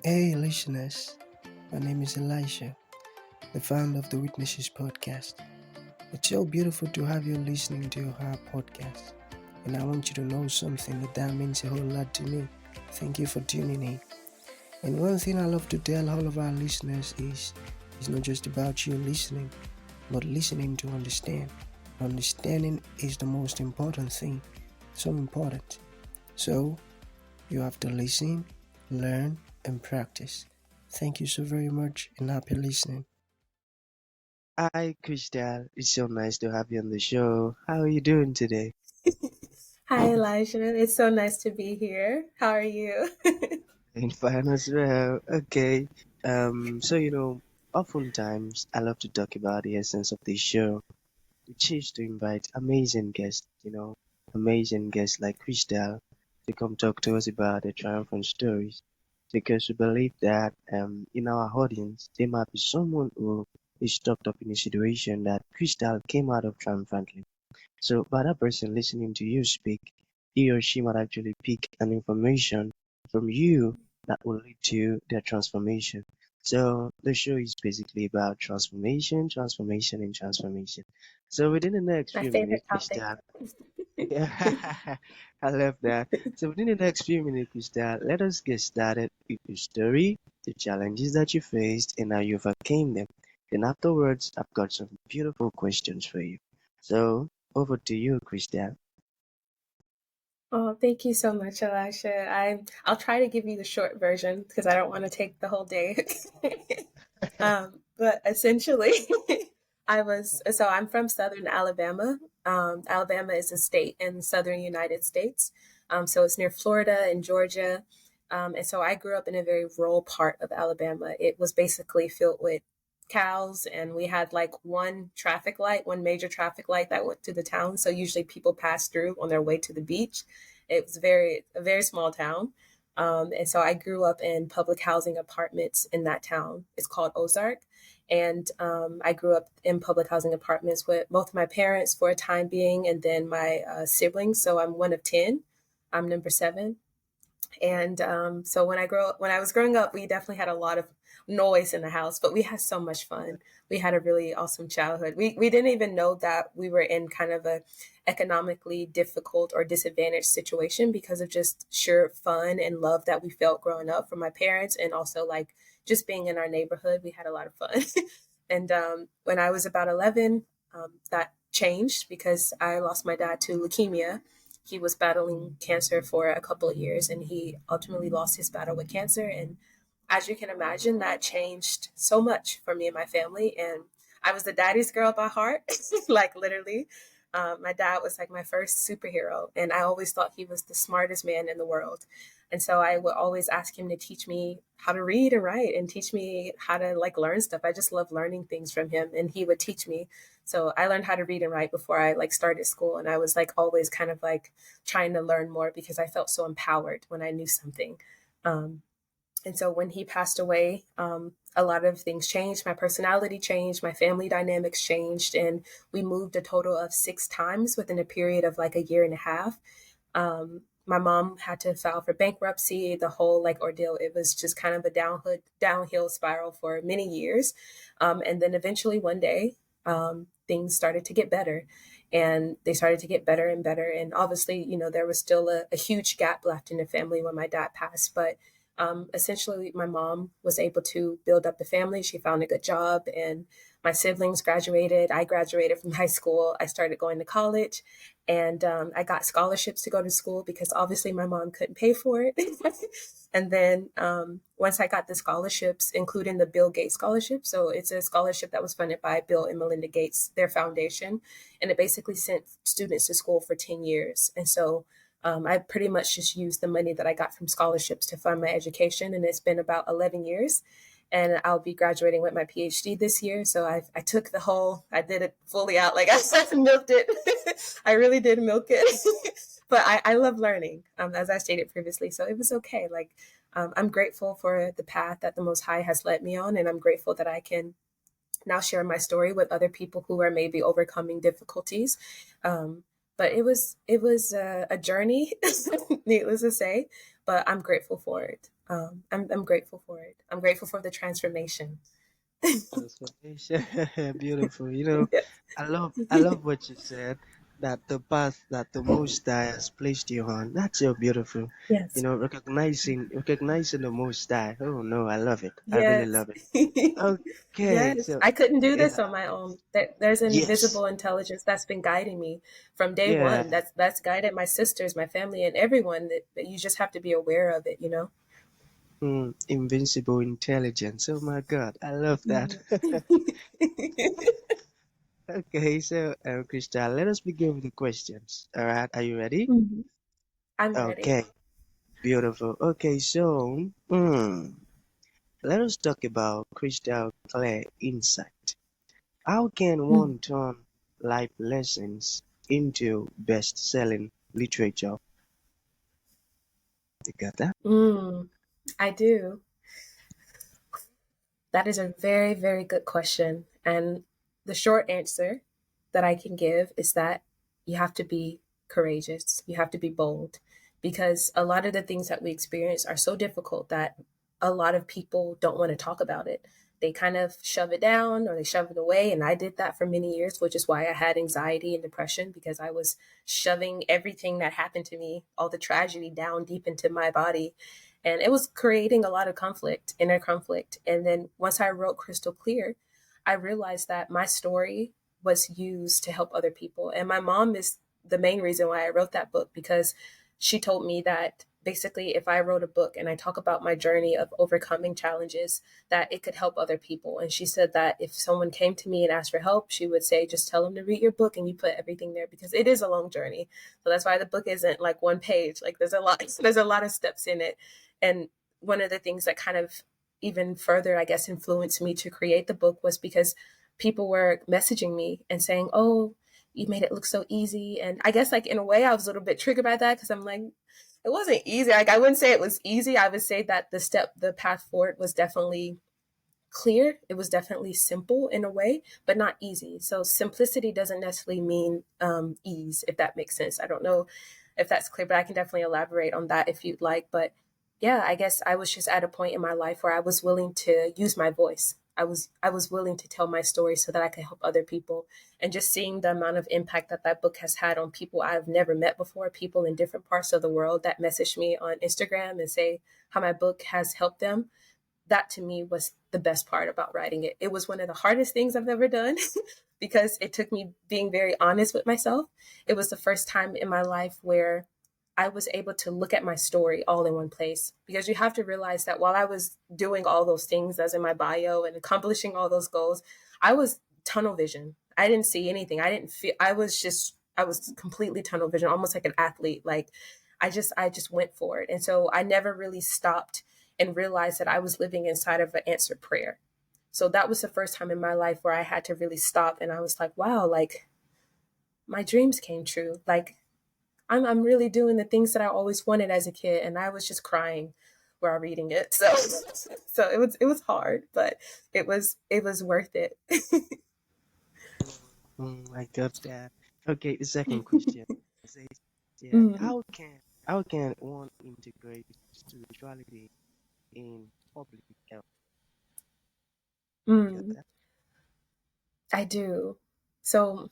Hey, listeners. My name is Elisha, the founder of the Witnesses podcast. It's so beautiful to have you listening to our podcast. And I want you to know something that means a whole lot to me. Thank you for tuning in. And one thing I love to tell all of our listeners is it's not just about you listening, but listening to understand. Understanding is the most important thing. So important. So, you have to listen, learn, and practice. Thank you so very much and happy listening. Hi, Crystal. It's so nice to have you on the show. How are you doing today? Hi, Elijah. It's so nice to be here. How are you? I'm fine as well. Okay. Oftentimes I love to talk about the essence of this show, which is to invite amazing guests like Crystal to come talk to us about their triumphant stories. Because we believe that in our audience, there might be someone who is stuck up in a situation that Crystal came out of triumphantly. So by that person listening to you speak, he or she might actually pick an information from you that will lead to their transformation. So the show is basically about transformation, transformation, and transformation. So within the next My few favorite minutes, topic. Krista, yeah, I love that. So within the next few minutes, Krista, let us get started with your story, the challenges that you faced, and how you overcame them. Then afterwards, I've got some beautiful questions for you. So over to you, Krista. Oh, thank you so much, Elisha. I'll try to give you the short version because I don't want to take the whole day. But essentially, I'm from Southern Alabama. Alabama is a state in Southern United States. So it's near Florida and Georgia. And so I grew up in a very rural part of Alabama. It was basically filled with cows, and we had like one major traffic light that went to the town. So usually people passed through on their way to the beach. It was a very small town. And so I grew up in public housing apartments in that town. It's called Ozark. And I grew up in public housing apartments with both my parents for a time being and then my siblings. So I'm one of 10. I'm number seven. And so when I was growing up, we definitely had a lot of noise in the house, but we had so much fun. We had a really awesome childhood. We didn't even know that we were in kind of a economically difficult or disadvantaged situation because of just sheer fun and love that we felt growing up from my parents, and also like just being in our neighborhood. We had a lot of fun. And when I was about 11, that changed because I lost my dad to leukemia. He was battling cancer for a couple of years, and he ultimately lost his battle with cancer. And as you can imagine, that changed so much for me and my family. And I was the daddy's girl by heart, like literally. My dad was like my first superhero, and I always thought he was the smartest man in the world. And so I would always ask him to teach me how to read and write and teach me how to like learn stuff. I just love learning things from him, and he would teach me. So I learned how to read and write before I like started school, and I was like always kind of like trying to learn more because I felt so empowered when I knew something. Um, and so when he passed away, a lot of things changed. My personality changed, my family dynamics changed, and we moved a total of 6 times within a period of like a year and a half. My mom had to file for bankruptcy, the whole like ordeal. It was just kind of a downhill spiral for many years. And then eventually one day, things started to get better, and they started to get better and better. And obviously, there was still a huge gap left in the family when my dad passed. But essentially, my mom was able to build up the family. She found a good job, and my siblings graduated. I graduated from high school. I started going to college, and I got scholarships to go to school because obviously my mom couldn't pay for it. And then once I got the scholarships, including the Bill Gates Scholarship, so it's a scholarship that was funded by Bill and Melinda Gates, their foundation, and it basically sent students to school for 10 years. And so I pretty much just used the money that I got from scholarships to fund my education, and it's been about 11 years. And I'll be graduating with my PhD this year. So I did it fully out. Like I milked it. I really did milk it. But I love learning, as I stated previously. So it was okay. Like, I'm grateful for the path that the Most High has led me on. And I'm grateful that I can now share my story with other people who are maybe overcoming difficulties. But it was a journey, needless to say, but I'm grateful for it. I'm grateful for it. I'm grateful for the transformation. Transformation. Beautiful. You know, Yes. I love what you said. That the path that the Most High has placed you on. That's so beautiful. You Yes. know, recognizing the Most High. Oh no, I love it. I really Yes. love it. Okay, Yes. so I couldn't do yeah, this on my own. There's an yes, invisible intelligence that's been guiding me from day yeah. one. That's guided my sisters, my family, and everyone that you just have to be aware of it, you know? Invincible intelligence. Oh my God, I love that. Mhm. Okay, so Crystal, let us begin with the questions. All right, are you ready? Mhm. I'm ready. Okay, beautiful. Okay, so let us talk about crystal clear insight. How can Mm. one turn life lessons into best-selling literature? You got that? Mm. I do. That is a very, very good question. And the short answer that I can give is that you have to be courageous. You have to be bold because a lot of the things that we experience are so difficult that a lot of people don't want to talk about it. They kind of shove it down or they shove it away. And I did that for many years, which is why I had anxiety and depression because I was shoving everything that happened to me, all the tragedy down deep into my body, and it was creating a lot of conflict, inner conflict. And then once I wrote Crystal Clear, I realized that my story was used to help other people. And my mom is the main reason why I wrote that book because she told me that basically if I wrote a book and I talk about my journey of overcoming challenges, that it could help other people. And she said that if someone came to me and asked for help, she would say, just tell them to read your book and you put everything there because it is a long journey. So that's why the book isn't like one page. Like there's a lot of steps in it. And one of the things that kind of even further, I guess, influenced me to create the book was because people were messaging me and saying, "Oh, you made it look so easy." And I guess, like, in a way, I was a little bit triggered by that because I'm like, it wasn't easy. Like, I wouldn't say it was easy. I would say that the path forward was definitely clear. It was definitely simple in a way, but not easy. So simplicity doesn't necessarily mean ease, if that makes sense. I don't know if that's clear, but I can definitely elaborate on that if you'd like. But yeah, I guess I was just at a point in my life where I was willing to use my voice. I was willing to tell my story so that I could help other people. And just seeing the amount of impact that that book has had on people I've never met before, people in different parts of the world that message me on Instagram and say how my book has helped them, that to me was the best part about writing it. It was one of the hardest things I've ever done because it took me being very honest with myself. It was the first time in my life where I was able to look at my story all in one place, because you have to realize that while I was doing all those things as in my bio and accomplishing all those goals, I was tunnel vision. I didn't see anything. I didn't feel, I was completely tunnel vision, almost like an athlete. Like I just went for it. And so I never really stopped and realized that I was living inside of an answered prayer. So that was the first time in my life where I had to really stop and I was like, wow, like my dreams came true. Like I'm really doing the things that I always wanted as a kid, and I was just crying while reading it. So so it was hard, but it was worth it. I got that. Okay, the second question says, yeah, mm, how can one integrate spirituality in public health? You got mm, that? I do. So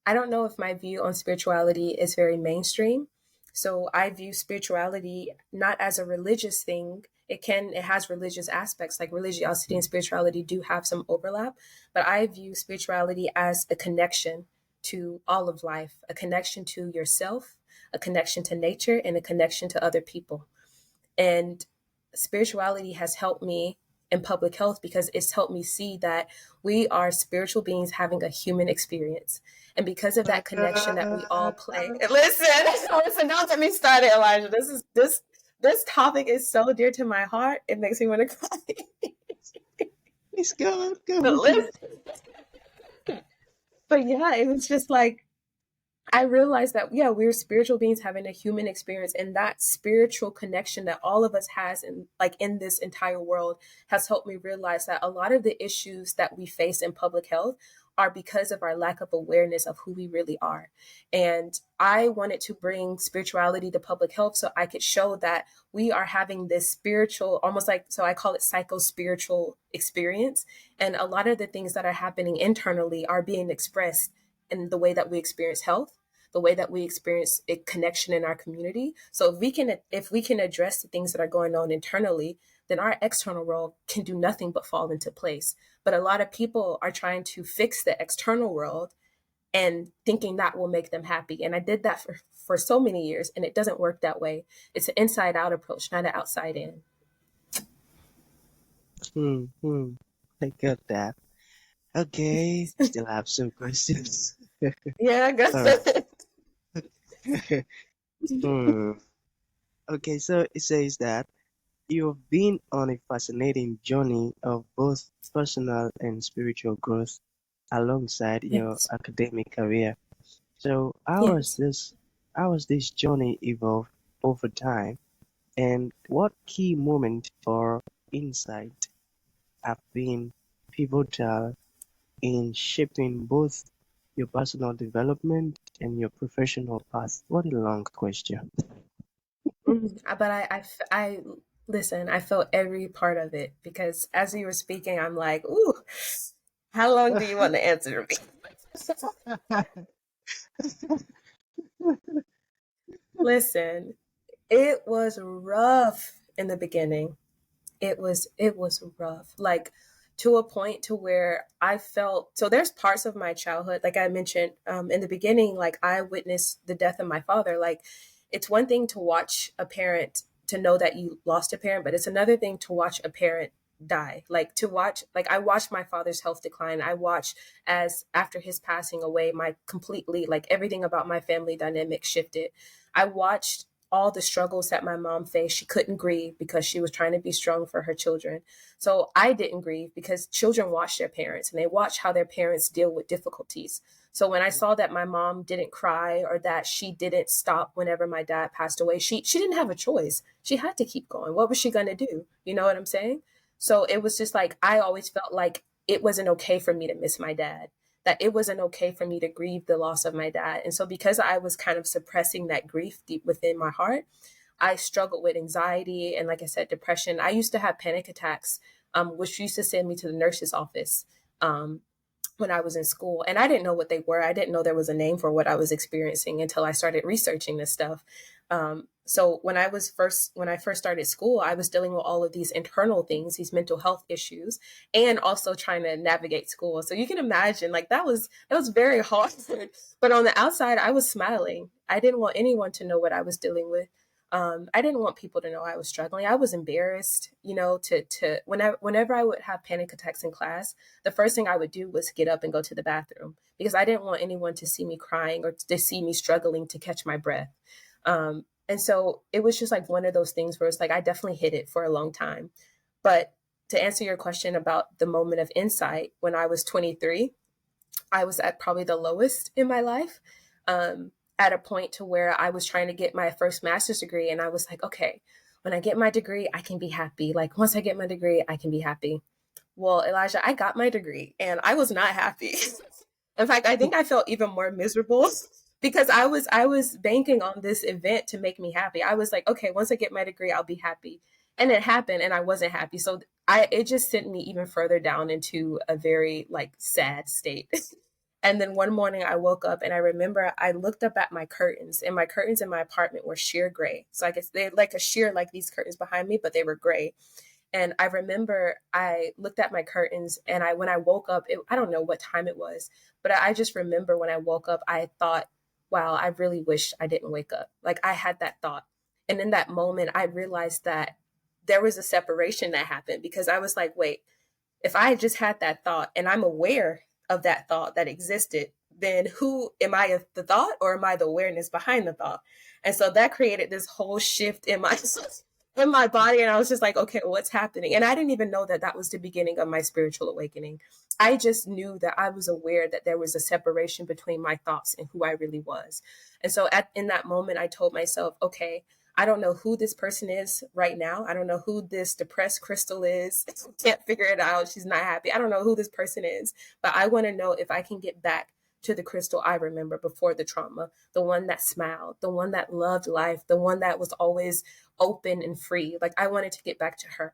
I don't know if my view on spirituality is very mainstream. So I view spirituality not as a religious thing. It has religious aspects, like religiosity and spirituality do have some overlap, but I view spirituality as a connection to all of life, a connection to yourself, a connection to nature, and a connection to other people. And spirituality has helped me in public health because it's helped me see that we are spiritual beings having a human experience. And because of that connection that we all play. Listen, don't get me started, Elijah. This topic is so dear to my heart. It makes me want to cry. Please go, But go. listen, but yeah, it was just like I realized that, yeah, we're spiritual beings having a human experience, and that spiritual connection that all of us has in this entire world has helped me realize that a lot of the issues that we face in public health are because of our lack of awareness of who we really are. And I wanted to bring spirituality to public health so I could show that we are having this spiritual, almost like, so I call it psycho-spiritual experience. And a lot of the things that are happening internally are being expressed in the way that we experience health, the way that we experience a connection in our community. So if we can address the things that are going on internally, then our external world can do nothing but fall into place. But a lot of people are trying to fix the external world and thinking that will make them happy. And I did that for so many years, and it doesn't work that way. It's an inside out approach, not an outside in. Hmm. I got that. Okay, still have some questions. Yeah, I guess. All right. Hmm. Okay, so it says that you've been on a fascinating journey of both personal and spiritual growth alongside your Yes. academic career. So Yes. how has this journey evolved over time, and what key moments or insight have been pivotal in shaping both your personal development and your professional path? What a long question. But listen, I felt every part of it because as you were speaking, I'm like, ooh, how long do you want to answer me? Listen, it was rough in the beginning. It was rough. Like to a point to where I felt so there's parts of my childhood, like I mentioned in the beginning, like I witnessed the death of my father. Like it's one thing to watch a parent to know that you lost a parent, but it's another thing to watch a parent die. Like to watch, like I watched my father's health decline. I watched as after his passing away, my completely like everything about my family dynamic shifted. I watched all the struggles that my mom faced. She couldn't grieve because she was trying to be strong for her children. So I didn't grieve because children watch their parents and they watch how their parents deal with difficulties. So when I saw that my mom didn't cry or that she didn't stop whenever my dad passed away, she didn't have a choice. She had to keep going. What was she going to do? You know what I'm saying? So it was just like I always felt like it wasn't okay for me to miss my dad, that it wasn't okay for me to grieve the loss of my dad. And so because I was kind of suppressing that grief deep within my heart, I struggled with anxiety and, like I said, depression. I used to have panic attacks, which used to send me to the nurse's office. When I was in school, and I didn't know what they were. I didn't know there was a name for what I was experiencing until I started researching this stuff. So when I first started school, I was dealing with all of these internal things, these mental health issues, and also trying to navigate school. So you can imagine, like that was very hard. But on the outside, I was smiling. I didn't want anyone to know what I was dealing with. I didn't want people to know I was struggling. I was embarrassed, to whenever I would have panic attacks in class, the first thing I would do was get up and go to the bathroom because I didn't want anyone to see me crying or to see me struggling to catch my breath. And so it was just like one of those things where it's like I definitely hid it for a long time. But to answer your question about the moment of insight, when I was 23, I was at probably the lowest in my life, at a point to where I was trying to get my first master's degree. And I was like, okay, when I get my degree, I can be happy. Like once I get my degree, I can be happy. Well, Elijah, I got my degree and I was not happy. In fact, I think I felt even more miserable because I was banking on this event to make me happy. I was like, okay, once I get my degree, I'll be happy. And it happened and I wasn't happy. So it just sent me even further down into a very like sad state. And then one morning I woke up and I remember I looked up at my curtains, and my curtains in my apartment were sheer gray. So I guess they had like a sheer like these curtains behind me, but they were gray. And I remember I looked at my curtains and when I woke up, I don't know what time it was, but I just remember when I woke up, I thought, wow, I really wish I didn't wake up. Like I had that thought. And in that moment, I realized that there was a separation that happened because I was like, wait, if I just had that thought and I'm aware of that thought that existed, then who am I, the thought, or am I the awareness behind the thought? And so that created this whole shift in my in my body, and I was just like, okay, what's happening? And I didn't even know that that was the beginning of my spiritual awakening. I just knew that I was aware that there was a separation between my thoughts and who I really was. And so in that moment, I told myself, okay, I don't know who this person is right now. I don't know who this depressed Crystal is. Can't figure it out. She's not happy. I don't know who this person is, but I want to know if I can get back to the Crystal I remember before the trauma, the one that smiled, the one that loved life, the one that was always open and free. Like I wanted to get back to her.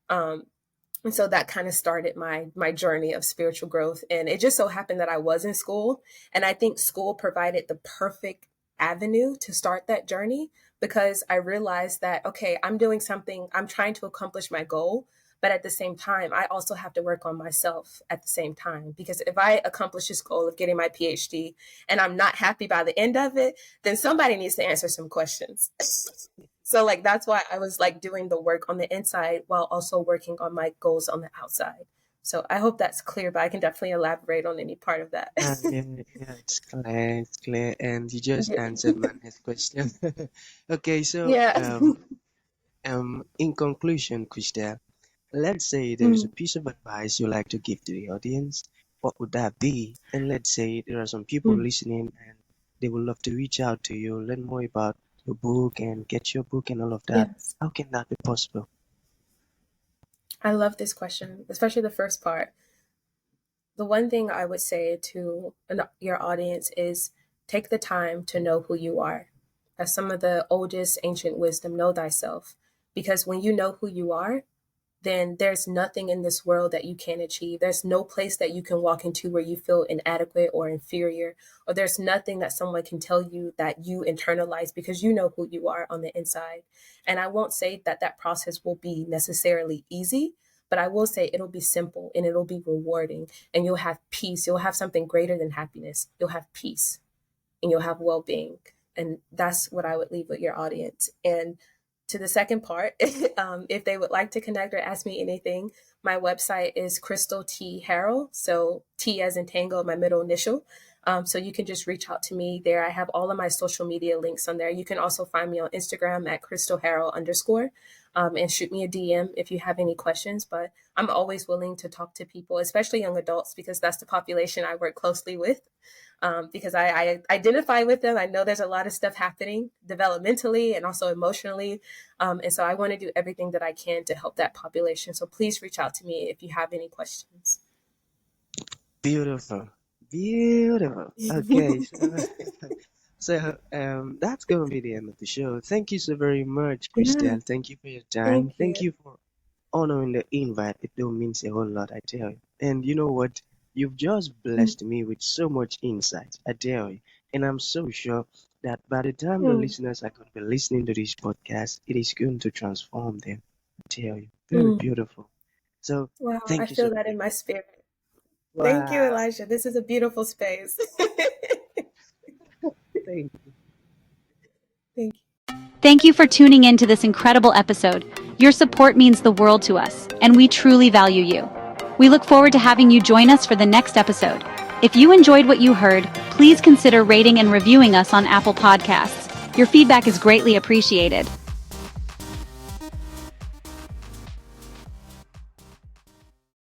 And so that kind of started my journey of spiritual growth. And it just so happened that I was in school. And I think school provided the perfect avenue to start that journey, because I realized that, okay, I'm doing something, I'm trying to accomplish my goal. But at the same time, I also have to work on myself at the same time, because if I accomplish this goal of getting my PhD and I'm not happy by the end of it, then somebody needs to answer some questions. So like, that's why I was like doing the work on the inside while also working on my goals on the outside. So I hope that's clear, but I can definitely elaborate on any part of that. Yeah, it's clear, and you just answered my next question. Okay, so Yeah. in conclusion, Christelle, let's say there's a piece of advice you like to give to the audience. What would that be? And let's say there are some people listening and they would love to reach out to you, learn more about your book and get your book and all of that. Yes. How can that be possible? I love this question, especially the first part. The one thing I would say to your audience is take the time to know who you are. As some of the oldest ancient wisdom, know thyself. Because when you know who you are, then there's nothing in this world that you can't achieve. There's no place that you can walk into where you feel inadequate or inferior, or there's nothing that someone can tell you that you internalize, because you know who you are on the inside. And I won't say that that process will be necessarily easy, but I will say it'll be simple and it'll be rewarding, and you'll have peace. You'll have something greater than happiness. You'll have peace and you'll have well-being. And that's what I would leave with your audience. And to the second part, if they would like to connect or ask me anything, my website is Crystal T. Harrell. So T as in tango, my middle initial. So you can just reach out to me there. I have all of my social media links on there. You can also find me on Instagram at Crystal Harrell _ and shoot me a DM if you have any questions. But I'm always willing to talk to people, especially young adults, because that's the population I work closely with. Because I identify with them. I know there's a lot of stuff happening developmentally and also emotionally. And so I want to do everything that I can to help that population. So please reach out to me if you have any questions. Beautiful. Beautiful. Okay, so that's going to be the end of the show. Thank you so very much, Christelle. Thank you for your time. Thank you for honoring the invite. It do means a whole lot, I tell you. And you know what? You've just blessed me with so much insight, I tell you. And I'm so sure that by the time the listeners are going to be listening to this podcast, it is going to transform them, I tell you. Very beautiful. So Wow, I thank you feel so that very in my spirit. much. Thank you, Wow. Elijah. This is a beautiful space. Thank you. Thank you. Thank you for tuning in to this incredible episode. Your support means the world to us, and we truly value you. We look forward to having you join us for the next episode. If you enjoyed what you heard, please consider rating and reviewing us on Apple Podcasts. Your feedback is greatly appreciated.